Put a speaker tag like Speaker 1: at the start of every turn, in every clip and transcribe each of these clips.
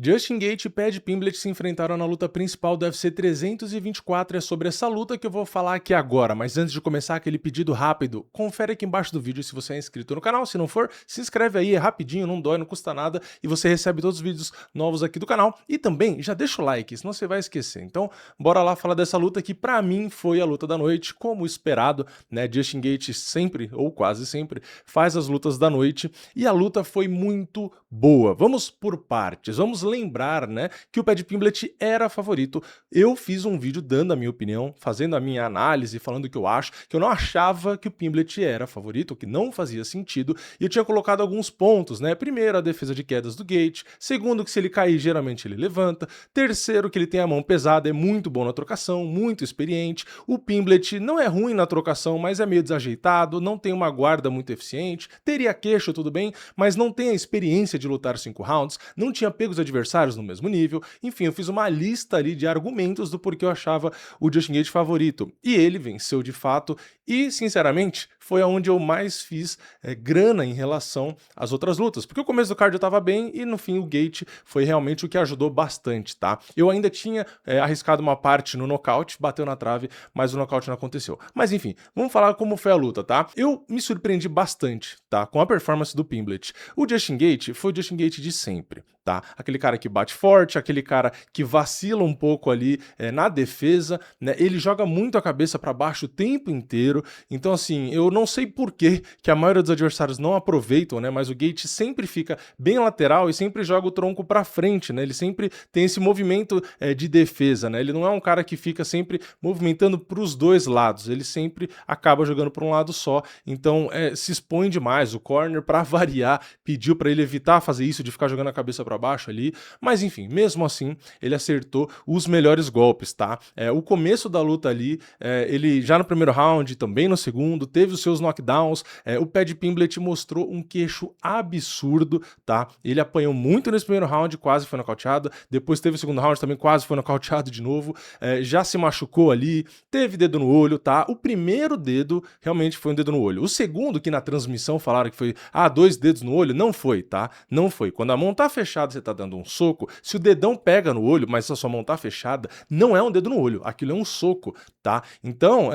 Speaker 1: Justin Gaethje e Paddy Pimblett se enfrentaram na luta principal do UFC 324 e é sobre essa luta que eu vou falar aqui agora, mas antes de começar aquele pedido rápido, confere aqui embaixo do vídeo se você é inscrito no canal, se não for, se inscreve aí, é rapidinho, não dói, não custa nada e você recebe todos os vídeos novos aqui do canal e também já deixa o like, senão você vai esquecer. Então, bora lá falar dessa luta que pra mim foi a luta da noite, como esperado, né? Justin Gaethje sempre, ou quase sempre, faz as lutas da noite e a luta foi muito boa. Vamos por partes, vamos lembrar, né, que o Paddy Pimblett era favorito. Eu fiz um vídeo dando a minha opinião, fazendo a minha análise, falando o que eu acho, que eu não achava que o Pimblett era favorito, que não fazia sentido, e eu tinha colocado alguns pontos, né? Primeiro, a defesa de quedas do Gaethje, segundo, que se ele cair, geralmente ele levanta, terceiro, que ele tem a mão pesada, é muito bom na trocação, muito experiente, o Pimblett não é ruim na trocação, mas é meio desajeitado, não tem uma guarda muito eficiente, teria queixo, tudo bem, mas não tem a experiência de lutar 5 rounds, não tinha pego os adversários no mesmo nível, enfim, eu fiz uma lista ali de argumentos do porquê eu achava o Justin Gaethje favorito, e ele venceu de fato, e sinceramente, foi aonde eu mais fiz grana em relação às outras lutas, porque o começo do card eu tava bem, e no fim o Gaethje foi realmente o que ajudou bastante, tá? Eu ainda tinha arriscado uma parte no nocaute, bateu na trave, mas o nocaute não aconteceu. Mas enfim, vamos falar como foi a luta, tá? Eu me surpreendi bastante, tá? Com a performance do Pimblett. O Justin Gaethje foi o Justin Gaethje de sempre, tá? Aquele cara que bate forte, aquele cara que vacila um pouco ali na defesa, né? Ele joga muito a cabeça para baixo o tempo inteiro, então assim, eu não sei por que a maioria dos adversários não aproveitam, né? Mas o Gaethje sempre fica bem lateral e sempre joga o tronco para frente, né? Ele sempre tem esse movimento de defesa, né? Ele não é um cara que fica sempre movimentando para os dois lados, ele sempre acaba jogando para um lado só, então se expõe demais. O corner, para variar, pediu para ele evitar fazer isso de ficar jogando a cabeça para baixo ali, mas enfim, mesmo assim, ele acertou os melhores golpes, tá? O começo da luta ali, ele já no primeiro round, também no segundo, teve os seus knockdowns, o Paddy Pimblett mostrou um queixo absurdo, tá? Ele apanhou muito nesse primeiro round, quase foi nocauteado, depois teve o segundo round, também quase foi nocauteado de novo, já se machucou ali, teve dedo no olho, tá? O primeiro dedo realmente foi um dedo no olho. O segundo, que na transmissão falaram que foi, 2 dedos no olho, não foi, tá? Não foi. Quando a mão tá fechada, você tá dando um soco, se o dedão pega no olho, mas a sua mão tá fechada, não é um dedo no olho, aquilo é um soco, tá? Então,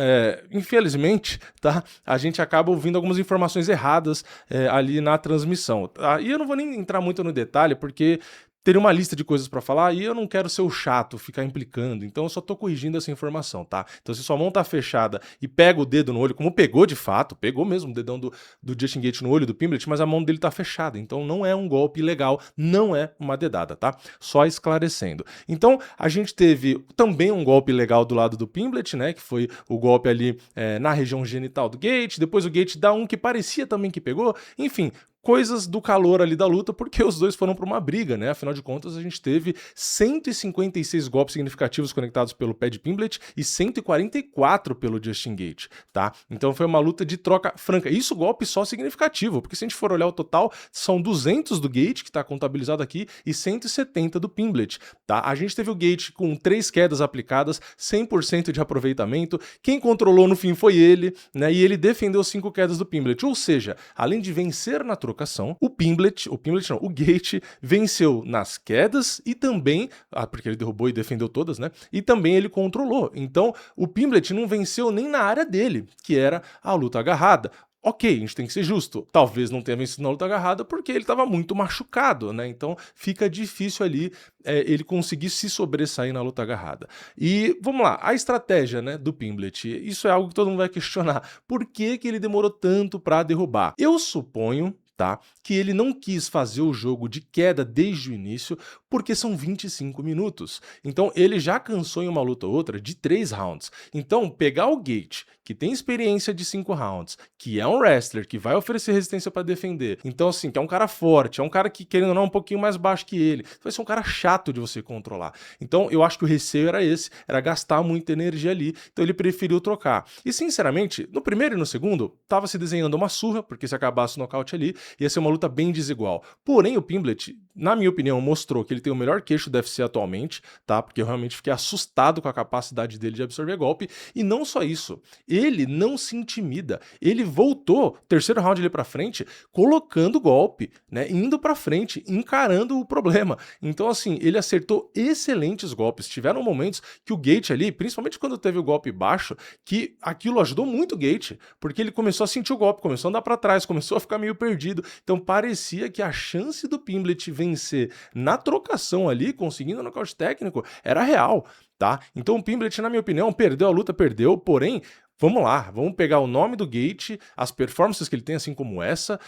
Speaker 1: infelizmente, tá? A gente acaba ouvindo algumas informações erradas ali na transmissão, tá? E eu não vou nem entrar muito no detalhe, porque teria uma lista de coisas pra falar e eu não quero ser o chato, ficar implicando, então eu só tô corrigindo essa informação, tá? Então se sua mão tá fechada e pega o dedo no olho, como pegou de fato, pegou mesmo o dedão do Justin Gaethje no olho do Pimblett, mas a mão dele tá fechada, então não é um golpe ilegal, não é uma dedada, tá? Só esclarecendo. Então a gente teve também um golpe legal do lado do Pimblett, né, que foi o golpe ali na região genital do Gaethje, depois o Gaethje dá um que parecia também que pegou, enfim, coisas do calor ali da luta, porque os dois foram para uma briga, né? Afinal de contas, a gente teve 156 golpes significativos conectados pelo Paddy Pimblett e 144 pelo Justin Gaethje, tá? Então foi uma luta de troca franca. Isso golpe só significativo, porque se a gente for olhar o total, são 200 do Gaethje, que tá contabilizado aqui, e 170 do Pimblett, tá? A gente teve o Gaethje com 3 quedas aplicadas, 100% de aproveitamento. Quem controlou no fim foi ele, né? E ele defendeu 5 quedas do Pimblett, ou seja, além de vencer na trocação, o Gaethje venceu nas quedas e também, porque ele derrubou e defendeu todas, né? E também ele controlou. Então, o Pimblett não venceu nem na área dele, que era a luta agarrada. Ok, a gente tem que ser justo, talvez não tenha vencido na luta agarrada porque ele estava muito machucado, né? Então fica difícil ali ele conseguir se sobressair na luta agarrada. E vamos lá, a estratégia, né, do Pimblett, isso é algo que todo mundo vai questionar. Por que ele demorou tanto para derrubar? Eu suponho, tá, que ele não quis fazer o jogo de queda desde o início, porque são 25 minutos. Então ele já cansou em uma luta ou outra de 3 rounds. Então pegar o Gaethje, que tem experiência de 5 rounds, que é um wrestler, que vai oferecer resistência para defender, então assim, que é um cara forte, é um cara que, querendo ou não, é um pouquinho mais baixo que ele, vai ser um cara chato de você controlar. Então eu acho que o receio era esse, era gastar muita energia ali, então ele preferiu trocar. E sinceramente, no primeiro e no segundo, tava se desenhando uma surra, porque se acabasse o nocaute ali, ia ser uma luta bem desigual. Porém, o Pimblett, na minha opinião, mostrou que ele tem o melhor queixo do UFC atualmente, tá? Porque eu realmente fiquei assustado com a capacidade dele de absorver golpe. E não só isso, ele não se intimida. Ele voltou, terceiro round ali pra frente, colocando golpe, né? Indo pra frente, encarando o problema. Então, assim, ele acertou excelentes golpes. Tiveram momentos que o Gaethje ali, principalmente quando teve o golpe baixo, que aquilo ajudou muito o Gaethje, porque ele começou a sentir o golpe, começou a andar pra trás, começou a ficar meio perdido. Então parecia que a chance do Pimblett vencer na trocação ali, conseguindo o nocaute técnico, era real, tá? Então o Pimblett, na minha opinião, perdeu a luta, perdeu, porém, vamos lá, vamos pegar o nome do Gaethje, as performances que ele tem, assim como essa,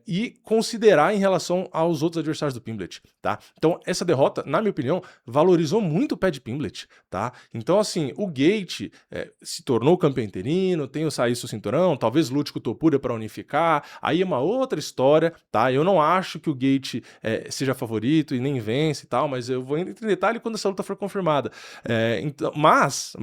Speaker 1: e considerar em relação aos outros adversários do Pimblett, tá? Então, essa derrota, na minha opinião, valorizou muito o pé de Pimblett, tá? Então, assim, o Gaethje se tornou campeão interino, tem o Saíço cinturão, talvez lute com o Topuria para unificar, aí é uma outra história, tá? Eu não acho que o Gaethje seja favorito e nem vence e tal, mas eu vou entrar em detalhe quando essa luta for confirmada. Então, mas,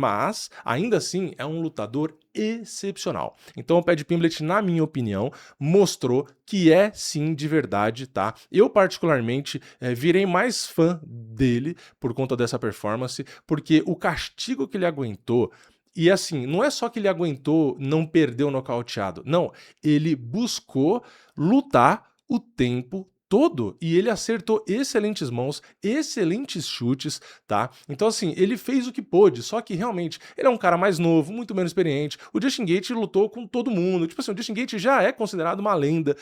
Speaker 1: ainda assim, é um lutador excepcional. Então o Paddy Pimblett, na minha opinião, mostrou que é sim de verdade, tá? Eu particularmente virei mais fã dele por conta dessa performance, porque o castigo que ele aguentou, e assim, não é só que ele aguentou não perder o nocauteado, não, ele buscou lutar o tempo todo, e ele acertou excelentes mãos, excelentes chutes, tá? Então assim, ele fez o que pôde, só que realmente, ele é um cara mais novo, muito menos experiente, o Justin Gaethje lutou com todo mundo, tipo assim, o Justin Gaethje já é considerado uma lenda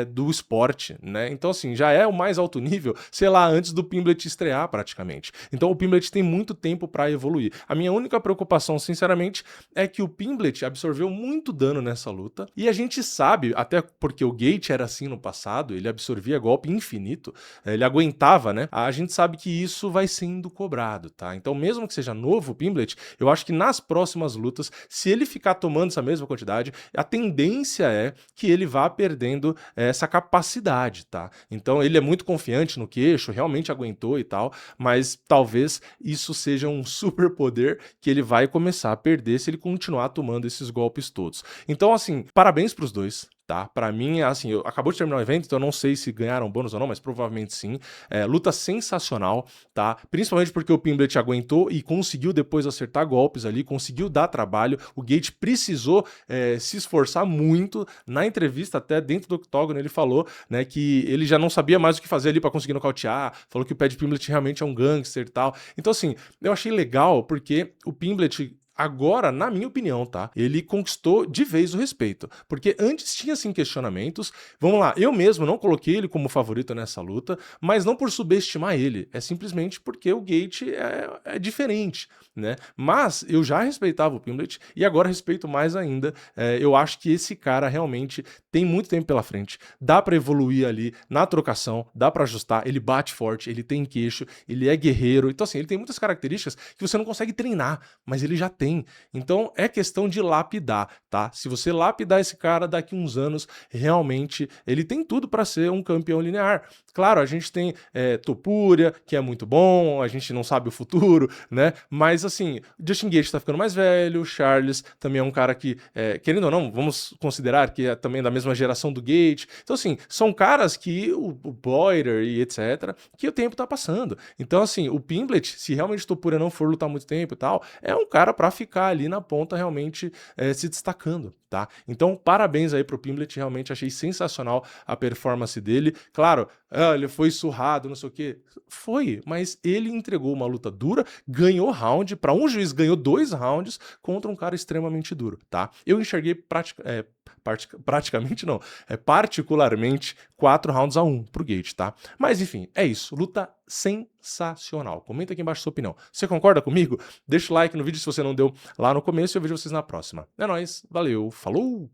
Speaker 1: do esporte, né? Então assim, já é o mais alto nível, sei lá, antes do Pimblett estrear praticamente. Então o Pimblett tem muito tempo para evoluir. A minha única preocupação, sinceramente, é que o Pimblett absorveu muito dano nessa luta, e a gente sabe, até porque o Gaethje era assim no passado, ele absorvia golpe infinito, ele aguentava, né? A gente sabe que isso vai sendo cobrado, tá? Então, mesmo que seja novo o Pimblett, eu acho que nas próximas lutas, se ele ficar tomando essa mesma quantidade, a tendência é que ele vá perdendo essa capacidade, tá? Então, ele é muito confiante no queixo, realmente aguentou e tal, mas talvez isso seja um superpoder que ele vai começar a perder se ele continuar tomando esses golpes todos. Então, assim, parabéns pros dois, tá? Pra mim, assim, acabou de terminar o evento, então eu não sei se ganharam bônus ou não, mas provavelmente sim. Luta sensacional, tá? Principalmente porque o Pimblett aguentou e conseguiu depois acertar golpes ali, conseguiu dar trabalho. O Gaethje precisou se esforçar muito. Na entrevista, até dentro do octógono, ele falou, né, que ele já não sabia mais o que fazer ali pra conseguir nocautear, falou que o Paddy Pimblett realmente é um gangster e tal. Então, assim, eu achei legal porque o Pimblett, agora, na minha opinião, tá? Ele conquistou de vez o respeito. Porque antes tinha, sim, questionamentos. Vamos lá, eu mesmo não coloquei ele como favorito nessa luta, mas não por subestimar ele. É simplesmente porque o Gaethje é diferente, né? Mas eu já respeitava o Pimblett e agora respeito mais ainda. Eu acho que esse cara realmente tem muito tempo pela frente. Dá pra evoluir ali na trocação, dá pra ajustar. Ele bate forte, ele tem queixo, ele é guerreiro. Então, assim, ele tem muitas características que você não consegue treinar, mas ele já tem. Então é questão de lapidar, tá? Se você lapidar esse cara daqui uns anos, realmente ele tem tudo para ser um campeão linear. Claro, a gente tem Topuria, que é muito bom, a gente não sabe o futuro, né? Mas assim, Justin Gaethje tá ficando mais velho, Charles também é um cara que, querendo ou não, vamos considerar que é também da mesma geração do Gaethje. Então assim, são caras que o Poirier e etc, que o tempo tá passando. Então assim, o Pimblett, se realmente Topuria não for lutar muito tempo e tal, é um cara para ficar ali na ponta realmente se destacando, tá? Então, parabéns aí pro Pimblett, realmente achei sensacional a performance dele. Claro, ele foi surrado, não sei o quê. Foi, mas ele entregou uma luta dura, ganhou round, para um juiz ganhou 2 rounds contra um cara extremamente duro, tá? Eu enxerguei praticamente não, particularmente 4 rounds a 1 pro Gaethje, tá? Mas enfim, é isso, luta sensacional. Comenta aqui embaixo a sua opinião. Você concorda comigo? Deixa o like no vídeo se você não deu lá no começo e eu vejo vocês na próxima. É nóis, valeu, falou!